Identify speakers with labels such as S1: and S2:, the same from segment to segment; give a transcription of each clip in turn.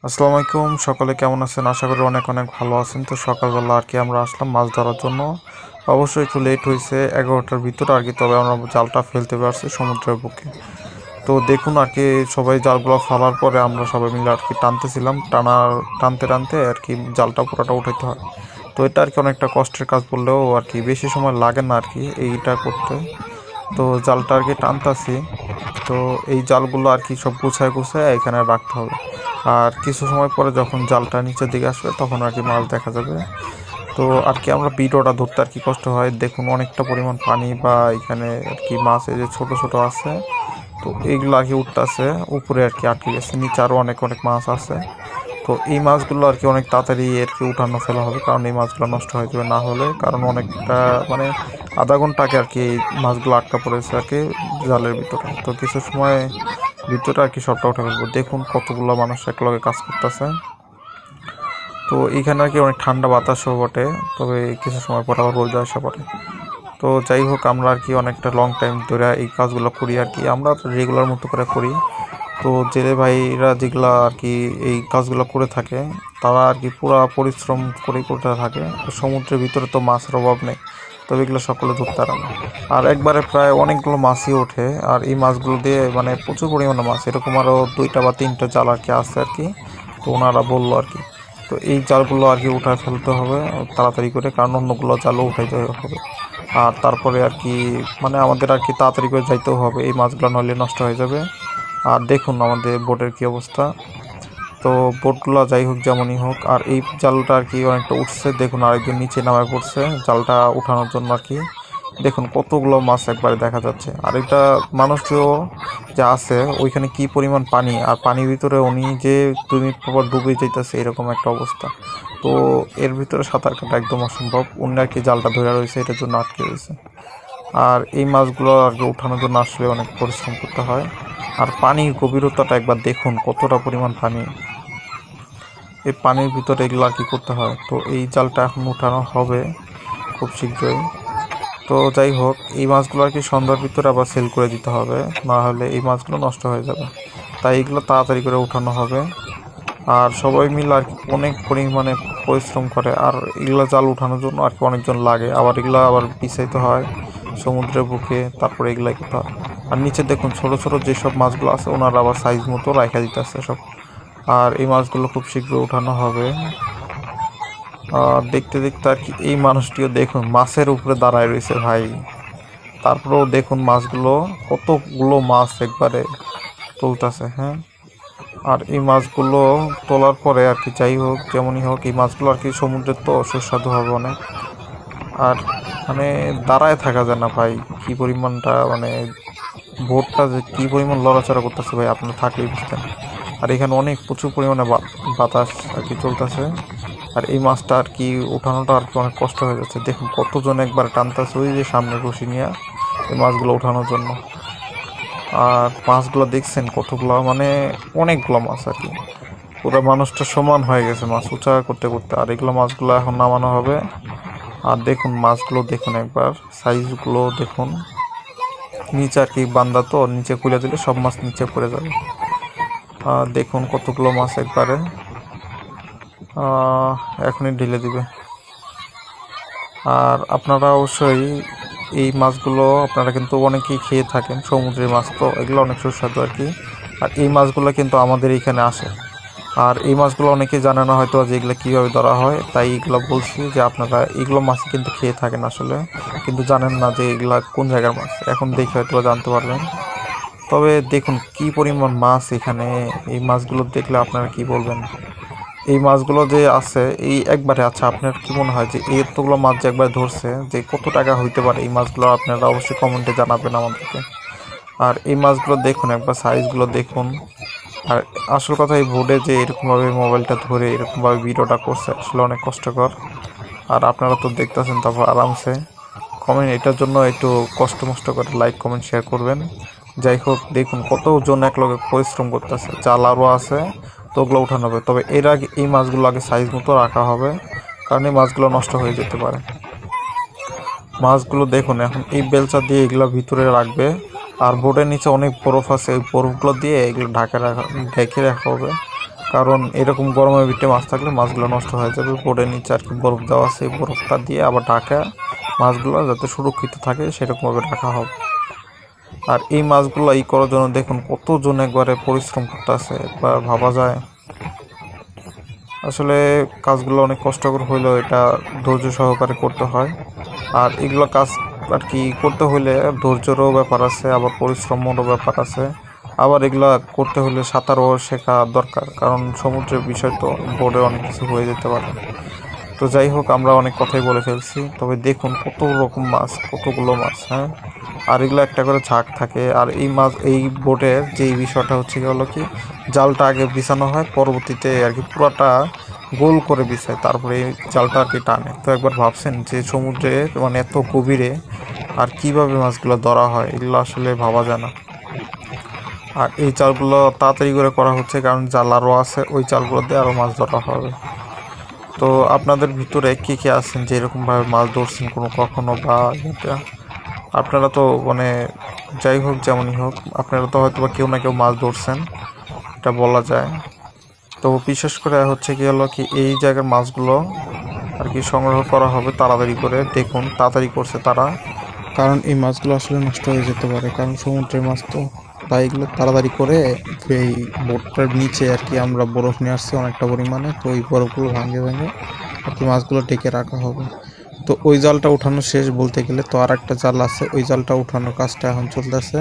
S1: আসসালামু আলাইকুম, সকলে কেমন আছেন? আশা করি অনেক অনেক ভালো আছেন। তো সকালবেলা আর কি আমরা আসলাম মাছ ধরার জন্য। অবশ্যই একটু লেট হয়েছে, 11টার ভিতরে আর কি, তবে আমরা জালটা ফেলতে পারছি সমুদ্রের বুকে। তো দেখুন আর কি, সবাই জালগুলো ফেলার পরে আমরা সবাই মিলে আর কি টানতেছিলাম, টানতে টানতে আর কি জালটা পুরোটা উঠাইতে হয়। তো এটা আর কি অনেকটা কষ্টের কাজ বললেও আর কি বেশি সময় লাগে না আর কি এইটা করতে। তো জালটা আর কি টানতাছি। তো এই জালগুলো আর কি সব গুছায় গুছায় এখানে রাখতে হবে। আর কিছু সময় পরে যখন জালটা নিচের দিকে আসবে তখন আর কি মাছ দেখা যাবে। তো আর কি আমরা ভিডিওটা ধরতে আর কি কষ্ট হয়, দেখুন অনেকটা পরিমাণ পানি বা এখানে আর কি মাছ এই যে ছোট ছোট আছে। তো এইগুলো আর কি উঠতেছে উপরে আর কি আটকে গেছে, নিচে আরও অনেক অনেক মাছ আছে। তো এই মাছগুলো আর কি অনেক তাড়াতাড়ি আর কি উঠানো ফেলা হবে, কারণ এই মাছগুলো নষ্ট হয়ে যাবে না হলে, কারণ অনেকটা মানে আধা ঘন্টা আগে আর কি এই মাছগুলো আটকা পড়েছে আর কি জালের ভিতরে। তো কিছু সময় ভিতরে আর কি সবটা উঠে ফেলবো। দেখুন কতগুলো মানুষ একলগে কাজ করতেছে। তো এইখানে আর কি অনেক ঠান্ডা বাতাসও বটে, তবে কিছু সময় পর আবার রোদ আসা পড়ে। তো যাই হোক, আমরা আর কি অনেকটা লং টাইম ধরে এই কাজগুলো করি আর কি, আমরা রেগুলার মতো করে করি। তো জেলে ভাইরা যেগুলা আর কি এই কাজগুলো করে থাকে, তারা আর কি পুরা পরিশ্রম করে করতে থাকে। সমুদ্রের ভিতরে তো মাছের অভাব নেই, তবে এগুলো সকলে ধরতে পারে না। আর একবারে প্রায় অনেকগুলো মাছই ওঠে, আর এই মাছগুলো দিয়ে মানে প্রচুর পরিমাণে মাছ, এরকম আরও 2টা বা 3টা জাল আর কি আছে আর কি। তো ওনারা বললো আর কি, তো এই জালগুলো আর কি উঠায় ফেলতে হবে তাড়াতাড়ি করে, কারণ অন্যগুলো জালও উঠাইতে হবে। আর তারপরে আর কি মানে আমাদের আর কি তাড়াতাড়ি করে যাইতেও হবে, এই মাছগুলো নইলে নষ্ট হয়ে যাবে। আর দেখুন আমাদের বোটের কি অবস্থা। তো বোটগুলো যাই হোক যেমনই হোক, আর এই জালটা আর কি অনেকটা উঠছে, দেখুন আরেকজন নিচে নামায় পড়ছে জালটা উঠানোর জন্য আর কি। দেখুন কতগুলো মাছ একবারে দেখা যাচ্ছে। আর এটা মানুষটিও যা আছে ওইখানে কি পরিমাণ পানি, আর পানির ভিতরে উনি যে 2 মিনিট পর ডুবে যাইতেছে এরকম একটা অবস্থা। তো এর ভিতরে সাঁতার কাটা একদম অসম্ভব, উনি আর কি জালটা ধরে রয়েছে এটার জন্য আটকে রয়েছে। আর এই মাছগুলো আর কি ওঠানোর জন্য আসলে অনেক পরিশ্রম করতে হয়। আর পানির গভীরতাটা একবার দেখুন কতটা পরিমাণ পানি, এই পানির ভিতরে এগুলো আর কি করতে হয়। তো এই জালটা এখন উঠানো হবে খুব শীঘ্রই। তো যাই হোক, এই মাছগুলো আর কি সন্ধ্যার ভিতরে আবার সেল করে দিতে হবে, না হলে এই মাছগুলো নষ্ট হয়ে যাবে। তাই এগুলো তাড়াতাড়ি করে উঠানো হবে। আর সবাই মিলে আর কি অনেক পরিমাণে পরিশ্রম করে, আর এগুলো জাল উঠানোর জন্য আর কি অনেকজন লাগে, আবার এগুলো আবার পিছাইতে হয় সমুদ্রের বুকে, তারপরে এগুলাই করতে হয়। আর নিচে দেখুন ছোট ছোট যেসব মাছগুলো আছে ওনারা আবার সাইজ মতো রাখা দিতেছে সব। আর এই মাছগুলো খুব শীঘ্র উঠানো হবে। দেখতে দেখতে আর কি এই মানুষটিও দেখুন মাছের উপরে দাঁড়ায় রয়েছে ভাই। তারপরেও দেখুন মাছগুলো, কতগুলো মাছ একবারে তুলতেছে, হ্যাঁ। আর এই মাছগুলো তোলার পরে আর কি যাই হোক যেমনই হোক, এই মাছগুলো আর কি সমুদ্রের তো সুস্বাদু হবে অনেক। আর মানে দাঁড়ায় থাকা যায় না ভাই, কি পরিমাণটা মানে বোটটা যে কি পরিমাণ লড়াচড়া করতেছে ভাই, আপনারা থাকলেই বুঝতেন। আর এখানে অনেক প্রচুর পরিমাণে বাতাস আর কি চলতেছে। আর এই মাছটা আর কি উঠানোটা আর কি অনেক কষ্ট হয়ে যাচ্ছে, দেখুন কতজন একবার টানতেছে ওই যে সামনে রশি নিয়ে এই মাছগুলো উঠানোর জন্য। আর মাছগুলো দেখছেন কতগুলো, মানে অনেকগুলো মাছ আর কি, পুরো মানুষটা সমান হয়ে গেছে মাছ উঁচা করতে করতে। আর এগুলো মাছগুলো এখন নামানো হবে। আর দেখুন মাছগুলো দেখুন একবার, সাইজগুলো দেখুন। নিচে আর কি বান্দা, তো নিচে খুলে দিলে সব মাছ নিচে পড়ে যাবে। দেখুন কতগুলো মাছ একবারে এখনই ঢেলে দিবে। আর আপনারা অবশ্যই এই মাছগুলো আপনারা কিন্তু অনেকেই খেয়ে থাকেন, সমুদ্রের মাছ তো এগুলো অনেক সুস্বাদু আর কি। আর এই মাছগুলো কিন্তু আমাদের এখানে আসে। আর এই মাছগুলো অনেকেই জানে না হয়তো যে এগুলো কীভাবে ধরা হয়, তাই এগুলো বলছি যে আপনারা এগুলো মাছ কিন্তু খেয়ে থাকেন আসলে, কিন্তু জানেন না যে এগুলা কোন জায়গার মাছ, এখন দেখে হয়তো জানতে পারবেন। তবে দেখুন কি পরিমাণ মাছ এখানে, এই মাছগুলো দেখলে আপনারা কি বলবেন। এই মাছগুলো যে আছে এই একবারে, আচ্ছা আপনার কি মনে হয় যে এতগুলো মাছ যে একবার ধরছে যে কত টাকা হইতে পারে এই মাছগুলো, আপনারা অবশ্যই কমেন্টে জানাবেন আমাদেরকে। আর এই মাছগুলো দেখুন একবার, সাইজগুলো দেখুন। আর আসল কথা এই বোর্ডে যে এরকমভাবে মোবাইলটা ধরে এরকমভাবে ভিডিওটা করছে আসলে অনেক কষ্টকর। আর আপনারা তো দেখতেছেন, তারপর আরামসে কমেন্ট, এটার জন্য একটু কষ্ট মষ্ট করে লাইক কমেন্ট শেয়ার করবেন। যাই হোক দেখুন কতজন একলগে পরিশ্রম করতেছে, জাল আরও আছে, তো ওগুলো উঠানো হবে। তবে এর আগে এই মাছগুলো আগে সাইজ মতো রাখা হবে, কারণ এই মাছগুলো নষ্ট হয়ে যেতে পারে। মাছগুলো দেখুন এখন এই বেলচা দিয়ে এগুলো ভিতরে রাখবে। আর বোর্ডের নিচে অনেক বরফ আছে, ওই বরফগুলো দিয়ে এগুলো ঢেকে রাখা হবে, কারণ এরকম গরমের ভিতরে মাছ থাকলে মাছগুলো নষ্ট হয়ে যাবে। বোর্ডের নিচে আর কি বরফ দেওয়া আছে, বরফটা দিয়ে আবার ঢাকা মাছগুলো যাতে সুরক্ষিত থাকে সেরকমভাবে রাখা হবে। আর এই মাছগুলো করার জন্য দেখুন কতজন একবারে পরিশ্রম করতেছে, একবার ভাবা যায়। আসলে কাজগুলো অনেক কষ্টকর হইলেও এটা ধৈর্য সহকারে করতে হয়। আর এগুলো কাজ আর কি করতে হইলে ধৈর্যেরও ব্যাপার আছে, আবার পরিশ্রমেরও ব্যাপার আছে। আবার এগুলা করতে হলে সাঁতারও শেখা দরকার, কারণ সমুদ্রের বিষয় তো বোর্ডে অনেক কিছু হয়ে যেতে পারে। তো যাই হোক, আমরা অনেক কথাই বলে ফেলছি। তবে দেখুন কত রকম মাছ, কতগুলো মাছ, হ্যাঁ। আর এগুলো একটা করে ঝাঁক থাকে। আর এই মাছ, এই বোটের যে বিষয়টা হচ্ছে কি হলো কি, জালটা আগে বিছানো হয়, পরবর্তীতে আর কি পুরাটা গোল করে বিছায়, তারপরে এই জালটা আর কি টানে। তো একবার ভাবছেন যে সমুদ্রের মানে এত গভীরে আর কিভাবে মাছগুলো ধরা হয়, এগুলো আসলে ভাবা যায় না। আর এই জালগুলো তাড়াতাড়ি করে করা হচ্ছে কারণ জাল আরও আছে, ওই জালগুলো দিয়ে আরও মাছ ধরা হবে। তো আপনাদের ভিতরে কে কে আছেন যে এরকমভাবে মাছ ধরছেন কোনো কখনো, বা এটা আপনারা তো মানে যাই হোক যেমনই হোক, আপনারা তো হয়তো বা কেউ না কেউ মাছ ধরছেন, এটা বলা যায়। তো বিশেষ করে হচ্ছে কি হলো কি, এই জায়গার মাছগুলো আর কি সংগ্রহ করা হবে তাড়াতাড়ি করে। দেখুন তাড়াতাড়ি করছে তারা, কারণ এই মাছগুলো আসলে নষ্ট হয়ে যেতে পারে, কারণ সমুদ্রের মাছ তো। তাই এগুলো তাড়াতাড়ি করে এই বোটটার নিচে আর কি আমরা বরফ নিয়ে আসছি অনেকটা পরিমাণে, তো ওই বরফগুলো ভাঙে ভাঙে আর কি মাছগুলো ঢেকে রাখা হবে। তো ওই জালটা উঠানো শেষ বলতে গেলে, তো আর একটা জাল আছে, ওই জালটা উঠানোর কাজটা এখন চলতেছে।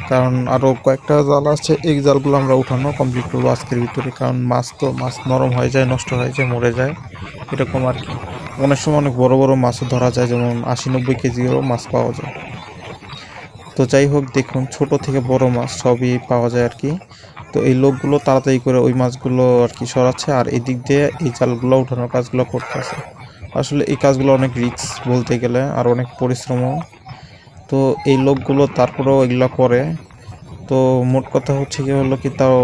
S1: কারণ আরও কয়েকটা জাল আছে, এই জালগুলো আমরা উঠানো কমপ্লিট করবো আজকের ভিতরে। কারণ মাছ তো, মাছ নরম হয়ে যায়, নষ্ট হয়ে যায়, মরে যায়, এরকম আর কি। অনেক সময় অনেক বড় বড় মাছও ধরা যায়, যেমন 80-90 কেজিরও মাছ পাওয়া যায়। তো যাই হোক, দেখুন ছোট থেকে বড় মাছ সবই পাওয়া যায় আর কি। তো এই লোকগুলো তাড়াতাড়ি করে ওই মাছগুলো আর কি সরাচ্ছে, আর এদিক দিয়ে এই জালগুলো উঠানোর কাজগুলো করতেছে। আসলে এই কাজগুলো অনেক রিস্ক বলতে গেলে, আর অনেক পরিশ্রমও। তো এই লোকগুলো তারপরেও এগুলো করে। তো মোট কথা হচ্ছে কি হলো কি, তাও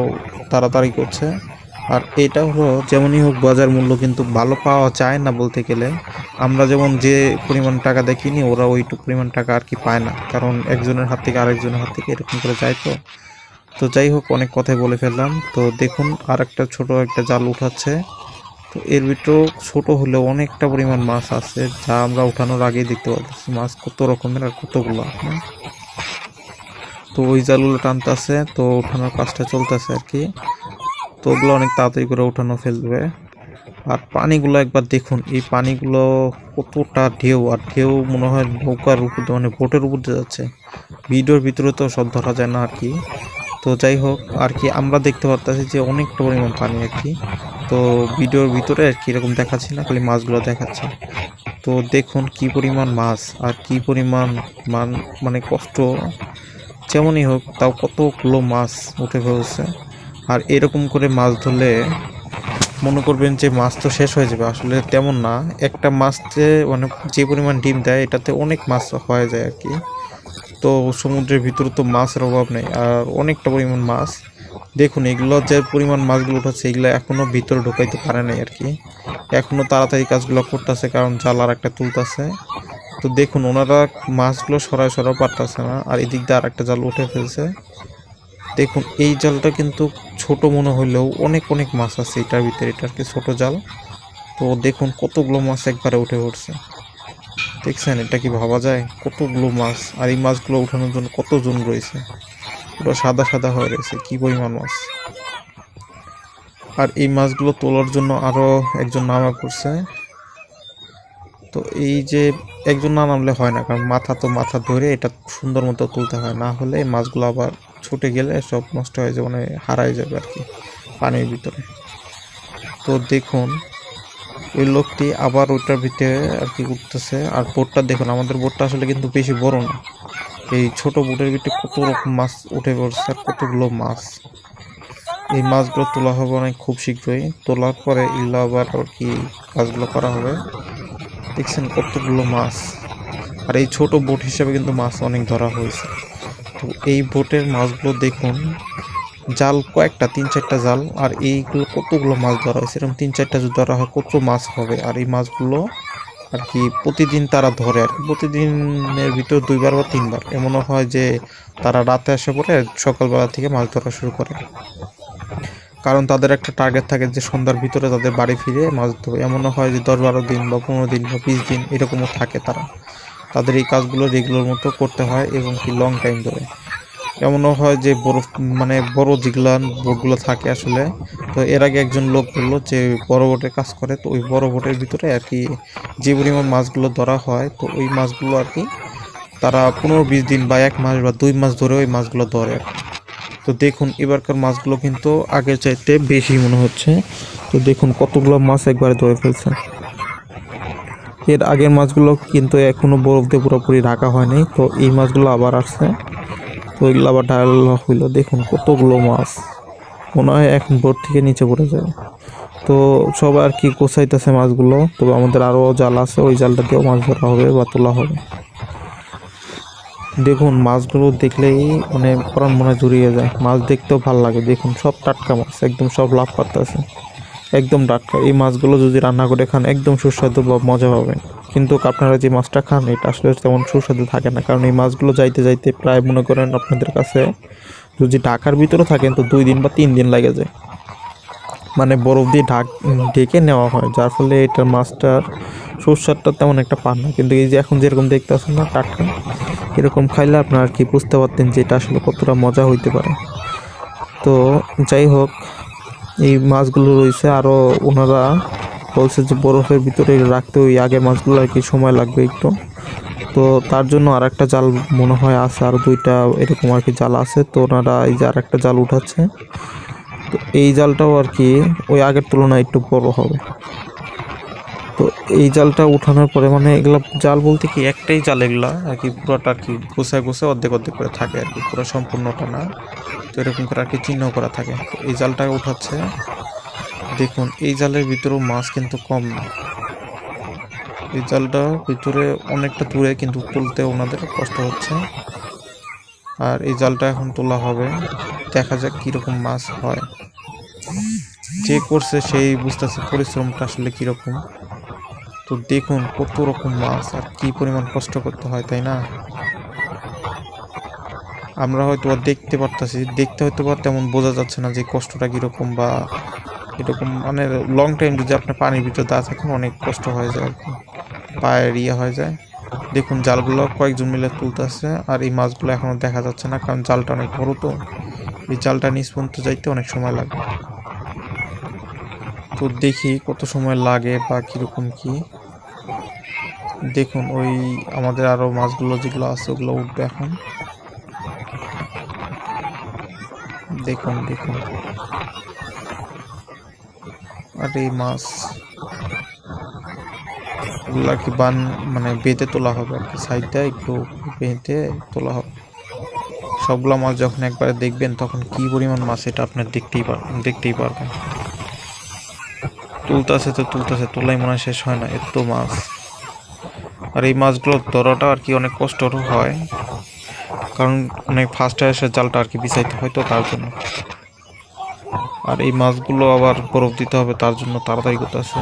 S1: তাড়াতাড়ি করছে। আর এটা হলো যেমনই হোক বাজার মূল্য কিন্তু ভালো পাওয়া যায় না বলতে গেলে। আমরা যেমন যে পরিমাণ টাকা দেখিনি, ওরা ওইটুকু পরিমাণ টাকা আর কি পায় না, কারণ একজনের হাত থেকে আরেকজনের হাত থেকে এরকম করে যায়। তো তো যাই হোক, অনেক কথাই বলে ফেললাম। তো দেখুন আর একটা ছোট একটা জাল উঠাচ্ছে। তো এর ভিতরেও ছোট হলেও অনেকটা পরিমাণ মাছ আছে, যা আমরা উঠানোর আগেই দেখতে পাচ্ছি মাছ কত রকমের আর কতগুলো, হ্যাঁ। তো ওই জালগুলো টানতেছে, তো উঠানোর কাজটা চলতেছে আর কি। তো ওগুলো অনেক তাড়াতাড়ি করে উঠানো ফেলবে। আর পানিগুলো একবার দেখুন, এই পানিগুলো কতটা ঢেউ, আর ঢেউ মনে হয় নৌকার উপর মানে বোটের উপর দিয়ে যাচ্ছে। ভিডিওর ভিতরে তো সব ধরা যায় না আর কি। তো যাই হোক আর কি, আমরা দেখতে পারতেছি যে অনেকটা পরিমাণ পানি আর কি। তো ভিডিওর ভিতরে আর কি এরকম দেখাচ্ছি না, খালি মাছগুলো দেখাচ্ছে। তো দেখুন কি পরিমাণ মাছ, আর কি পরিমাণ মানে কষ্ট। যেমনই হোক, তাও কতগুলো মাছ উঠে ফেলছে। আর এরকম করে মাছ ধরলে মনে করবেন যে মাছ তো শেষ হয়ে যাবে, আসলে তেমন না। একটা মাছতে মানে যে পরিমাণ ডিম দেয়, এটাতে অনেক মাছ হয়ে যায় আর কি। তো সমুদ্রের ভিতরে তো মাছের অভাব নেই, আর অনেকটা পরিমাণ মাছ। দেখুন এগুলো যে পরিমাণ মাছগুলো উঠাচ্ছে, এগুলো এখনো ভিতরে ঢোকাইতে পারে নাই আর কি। এখনো তাড়াতাড়ি কাজগুলো করতেছে, কারণ জাল আর একটা তুলতেছে। তো দেখুন ওনারা মাছগুলো সরাই পারতেছে না, আর এদিক দিয়ে আর একটা জাল উঠে ফেলছে। দেখুন এই জালটা কিন্তু ছোট মনে হইলেও অনেক অনেক মাছ আছে এটার ভিতরে, এটা আর কি ছোট জাল। তো দেখুন কতগুলো মাছ একবারে উঠে পড়ছে, দেখছেন? এটা কি ভাবা যায়? কতগুলো মাছ, আর এই মাছগুলো উঠানোর জন্য কতজন রয়েছে, পুরো সাদা সাদা হয়ে রয়েছে, কি পরিমাণ মাছ। আর এই মাছগুলো তোলার জন্য আরো একজন নামা পড়ছে। তো এই যে একজন না নামলে হয় না, কারণ মাথা ধরে এটা সুন্দর মতো তুলতে হয়, না হলে এই মাছগুলো আবার ছুটে গেলে সব নষ্ট হয়ে যাবে, মানে হারাই যাবে আর কি পানির ভিতরে। তো দেখুন ওই লোকটি আবার ওইটার ভিতরে আর কি উঠতেছে। আর বোটটা দেখুন, আমাদের বোটটা আসলে কিন্তু বেশি বড় না, এই ছোট বোটের ভিতরে কত রকম মাছ উঠে পড়ছে, আর কতগুলো মাছ। এই মাছগুলো তোলা হবে অনেক খুব শীঘ্রই, তোলার পরে এগুলো আবার আর কি কাজগুলো করা হবে। দেখছেন কতগুলো মাছ, আর এই ছোট বোট হিসেবে কিন্তু মাছ অনেক ধরা হয়েছে। তো এই বোটের মাছগুলো দেখুন, জাল কয়েকটা 3-4টা জাল, আর এইগুলো কতগুলো মাছ ধরা হয়েছে। এরকম 3-4টা যদি ধরা হয় কত মাছ হবে। আর এই মাছগুলো আর কি প্রতিদিন তারা ধরে আর কি, প্রতিদিনের ভিতর 2বার বা 3বার এমনও হয় যে তারা রাতে আসে পরে সকালবেলা থেকে মাছ ধরা শুরু করে। কারণ তাদের একটা টার্গেট থাকে যে সন্ধ্যার ভিতরে তাদের বাড়ি ফিরে মাছ ধরতে হবে। এমনও হয় যে 10-12 দিন বা 15 দিন বা 20 দিন এরকমও থাকে তারা। তাদের এই কাজগুলো রেগুলার মতো করতে হয় এবং কি লং টাইম ধরে। এমনও হয় যে বরফ মানে বড় যেগুলা বোটগুলো থাকে আসলে, তো এর আগে একজন লোক বললো যে বড় বোটে কাজ করে, তো ওই বড় বোটের ভিতরে আর কি যে পরিমাণ মাছগুলো ধরা হয়, তো ওই মাছগুলো আর কি তারা 15-20 দিন বা 1 মাস বা 2 মাস ধরে ওই মাছগুলো ধরে আর কি। তো দেখুন এবারকার মাছগুলো কিন্তু আগের চাইতে বেশি মনে হচ্ছে। তো দেখুন কতগুলো মাছ একবারে ধরে ফেলছে। এর আগের মাছগুলো কিন্তু এখনো বরফ দিয়ে পুরোপুরি ঢাকা হয়নি, তো এই মাছগুলো আবার আসছে। তো এগুলো আবার ডাল হইলো, দেখুন কতগুলো মাছ, মনে হয় এখন বোট থেকে নিচে পড়ে যাবে। তো সবাই আর কি গোছাইতেছে মাছগুলো, তবে আমাদের আরও জাল আছে, ওই জালটা দিয়েও মাছ ধরা হবে বা তোলা হবে। দেখুন মাছগুলো দেখলেই মানে প্রাণ মনে জুড়িয়ে যায়, মাছ দেখতেও ভালো লাগে। দেখুন সব টাটকা মাছ, একদম সব লাভ পাত্তাছে, একদম টাটকা। এই মাছগুলো যদি রান্না করে খান একদম সুস্বাদু বা মজা পাবেন। কিন্তু আপনারা যে মাছটা খান এটা আসলে তেমন সুস্বাদু থাকে না, কারণ এই মাছগুলো যাইতে যাইতে প্রায় মনে করেন আপনাদের কাছে যদি ঢাকার ভিতরে থাকেন তো 2 দিন বা 3 দিন লাগে যায়। মানে বরফ দিয়ে ঢেকে নেওয়া হয়, যার ফলে এটার মাছটার সুস্বাদটা তেমন একটা পান না। কিন্তু এই যে এখন যেরকম দেখতে আসেন না টাটকা, এরকম খাইলে আপনার আর কি বুঝতে পারতেন যে এটা আসলে কতটা মজা হইতে পারে। তো যাই হোক, এই মাছগুলো রয়েছে আরও, ওনারা বলছে যে বরফের ভিতরে রাখতে ওই আগের মাছগুলো আর কি সময় লাগবে একটু। তো তার জন্য আর একটা জাল মনে হয় আছে, আর 2টা এরকম আর কি জাল আছে। তো ওনারা এই যে আর একটা জাল উঠাচ্ছে, তো এই জালটাও আর কি ওই আগের তুলনায় একটু বড় হবে। তো এই জালটা উঠানোর পরে মানে এগুলা জাল বলতে কি একটাই জাল, এগুলা আর কি পুরোটা আর কি গোছায় গোছায় অর্ধেক অর্ধেক করে থাকে আর কি, পুরো সম্পূর্ণটা না। তো এরকম করে আর কি চিহ্ন করা থাকে। তো এই জালটা উঠাচ্ছে, দেখুন এই জালের ভিতরেও মাছ কিন্তু কম না। এই জালটা ভিতরে অনেকটা দূরে, কিন্তু তুলতে ওনাদের কষ্ট হচ্ছে। আর এই জালটা এখন তোলা হবে, দেখা যাক কিরকম মাছ হয়। যে করছে সেই বুঝতেছে পরিশ্রমটা আসলে কিরকম। তো দেখুন কত রকম মাছ আর কি পরিমাণ কষ্ট করতে হয়, তাই না? আমরা হয়তো দেখতে পারতাছি, দেখতে হয়তো বা তেমন বোঝা যাচ্ছে না যে কষ্টটা কিরকম বা এরকম। মানে লং টাইম যদি আপনি পানির ভিতরে দাঁড়া থাকেন অনেক কষ্ট হয়ে যায় আর কি, পায়ের ইয়ে হয়ে যায়। দেখুন জালগুলো কয়েকজন মিলে তুলতেছে, আর এই মাছগুলো এখনো দেখা যাচ্ছে না, কারণ জালটা অনেক বড়। তো এই জালটা নিচ পর্যন্ত যাইতে অনেক সময় লাগবে। তো দেখি কত সময় লাগে বা কিরকম কি। দেখুন ওই আমাদের আরো মাছগুলো যেগুলো আছে ওগুলো উঠবে এখন। দেখুন দেখুন, আর এই মাছ ওগুলো আর কি মানে বেঁধে তোলা হবে আর কি, সাইডটা একটু বেঁধে তোলা হবে। সবগুলো মাছ যখন একবারে দেখবেন তখন কি পরিমাণ মাছ এটা আপনার দেখতেই পারবেন। তুলতেছে তো তুলতেছে, তোলাই মনে হয় শেষ হয় না, এত মাছ। আর এই মাছগুলো ধরাটা আর কি অনেক কষ্টও হয়, কারণ অনেক ফাস্টে এসে জালটা আর কি বিছাইতে হয়, তো তার জন্য। আর এই মাছগুলো আবার বরফ দিতে হবে, তার জন্য তাড়াতাড়ি করতেছে।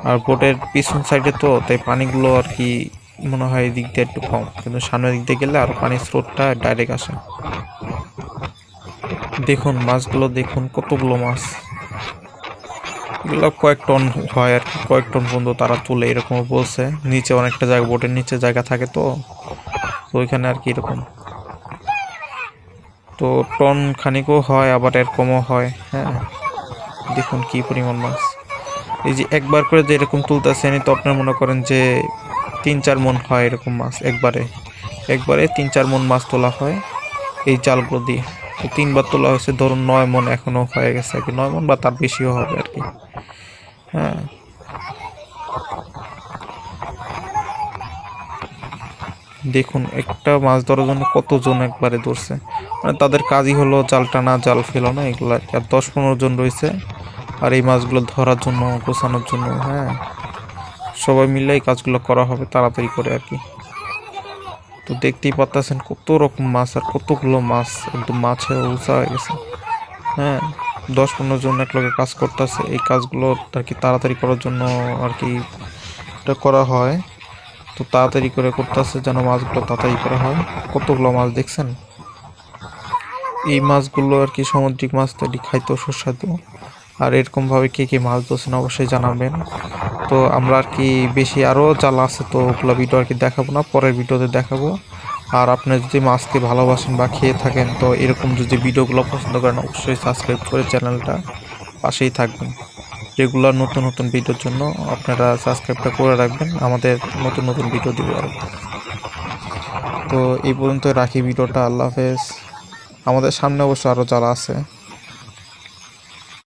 S1: আর বোটের পিছন সাইডে তো তাই পানিগুলো আর কি মনে হয় এদিক দিয়ে একটু কম, কিন্তু সামনের দিক দিয়ে গেলে আর পানির স্রোতটা ডাইরেক্ট আসে। দেখুন মাছগুলো, দেখুন কতগুলো মাছ। এগুলো কয়েক টন হয় আর কি, কয়েক টন পর্যন্ত তারা তুলে এরকম বলছে। নিচে অনেকটা জায়গা, বোটের নিচে জায়গা থাকে, তো ওইখানে আর কি এরকম। তো টন খানিকও হয় আবার এরকমও হয়। হ্যাঁ দেখুন কি পরিমাণ মাছ। এই যে একবার করে যে এরকম তুলতেছেন, তো আপনার মনে করেন যে 3-4 মন হয় এরকম মাছ একবারে। একবারে 3-4 মন মাছ তোলা হয় এই জালগুলো দিয়ে। তো 3বার তোলা হয়েছে, ধরুন 9 মন এখনো হয়ে গেছে আর কি, 9 মন বা তার বেশিও হবে আর কি। হ্যাঁ দেখুন একটা মাছ ধরার জন্য কতজন একবারে ধরছে, মানে তাদের কাজই হলো জাল টানা, জাল ফেলানো, এগুলো আর কি। আর 10-15 জন রয়েছে আর এই মাছগুলো ধরার জন্য, গোছানোর জন্য। হ্যাঁ সবাই মিলে এই কাজগুলো করা হবে তাড়াতাড়ি করে আর কি। তো দেখতেই পাচ্ছেন কত রকম মাছ আর কতগুলো মাছ, একদম মাছে উঁচা হয়ে গেছে। হ্যাঁ 10-15 জন একলগে কাজ করতেছে এই কাজগুলো আর কি তাড়াতাড়ি করার জন্য আর কি এটা করা হয়। তো তাড়াতাড়ি করে করতেছে যেন মাছগুলো তাড়াতাড়ি করা হয়। কতগুলো মাছ দেখছেন, এই মাছগুলো আর কি সামুদ্রিক মাছ, তো এটি খাইতেও সুস্বাদু। আর এরকমভাবে কে কে মাছ ধরছেন অবশ্যই জানাবেন। তো আমরা আর কি বেশি আরও জাল আছে, তো ওগুলো ভিডিও আর কি দেখাবো না, পরের ভিডিওতে দেখাবো। আর আপনি যদি মাছকে ভালোবাসেন বা খেয়ে থাকেন, তো এরকম যদি ভিডিওগুলো পছন্দ করেন অবশ্যই সাবস্ক্রাইব করে চ্যানেলটা পাশেই থাকবেন। রেগুলার নতুন নতুন ভিডিওর জন্য আপনারা সাবস্ক্রাইবটা করে রাখবেন, আমাদের নতুন নতুন ভিডিও দিব আরও। তো এই পর্যন্ত রাখি ভিডিওটা। আল্লাহ হাফেজ। আমাদের সামনে অবশ্য আরও যারা আছে।